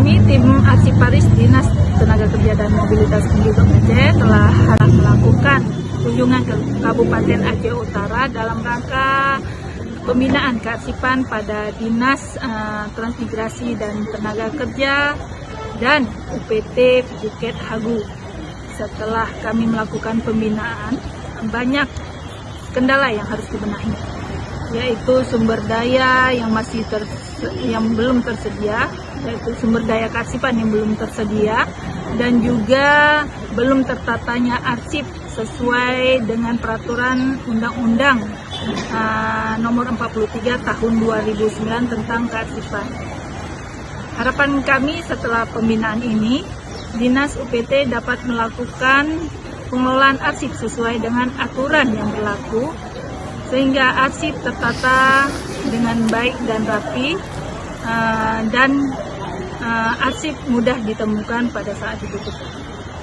Kami tim Arsiparis Dinas Tenaga Kerja dan Mobilitas Penduduk Aceh telah melakukan kunjungan ke Kabupaten Aceh Utara dalam rangka pembinaan kearsipan pada Dinas Transmigrasi dan Tenaga Kerja dan UPT Bukit Hagu. Setelah kami melakukan pembinaan, banyak kendala yang harus dibenahi, yaitu sumber daya yang belum tersedia, yaitu sumber daya kearsipan yang belum tersedia, dan juga belum tertatanya arsip sesuai dengan peraturan Undang-Undang Nomor 43 Tahun 2009 tentang kearsipan. Harapan kami setelah pembinaan ini, Dinas UPT dapat melakukan pengelolaan arsip sesuai dengan aturan yang berlaku, sehingga arsip tertata dengan baik dan rapi, dan arsip mudah ditemukan pada saat ditutup.